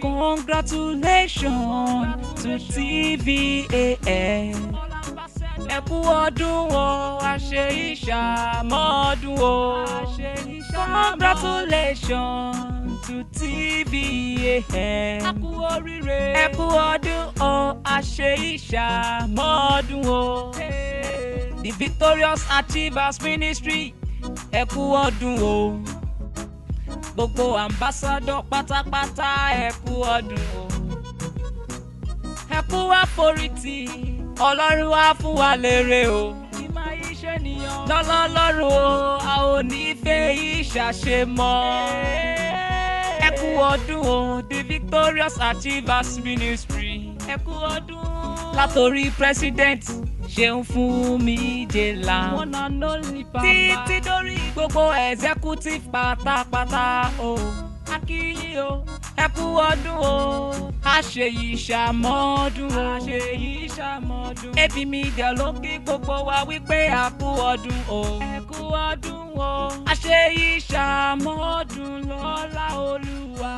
Congratulations to TVAN. Ẹ kú ọdún o, àṣẹ ìṣàmọ́dún o. Congratulations to TVAN. Ẹ kú oríire. Ẹ kú ọdún o, àṣẹ ìṣàmọ́dún o. The Victorious Achievers Ministry. Ẹ kú ọdún o. Gbogbo ambassador pátápátá ẹ kú ọdún o. Ẹ kú àforítì, Ọlọ́run wá fún wa lérè o. Ìmọ̀ iṣẹ́ nìyàn. Lọ́lọ́lọ́run o, a ò ní fẹ́ ìṣàṣe mọ́. Ẹ kú ọdún o, The Victorious Achievers Ministry. Ẹ kú ọdún. Látòrí president Ṣeun Fúnmijélà. Títí dórí gbogbo executive pátápátá o. A kí yín o, ẹ kú ọdún o. Àṣẹ ìṣàmọ́dún o. Àṣẹ ìṣàmọ́dún. AP Media ló kí gbogbo wa wípé a kú ọdún o. Ẹ kú ọdún o. Àṣẹ ìṣàmọ́dún lọ́lá Olúwa.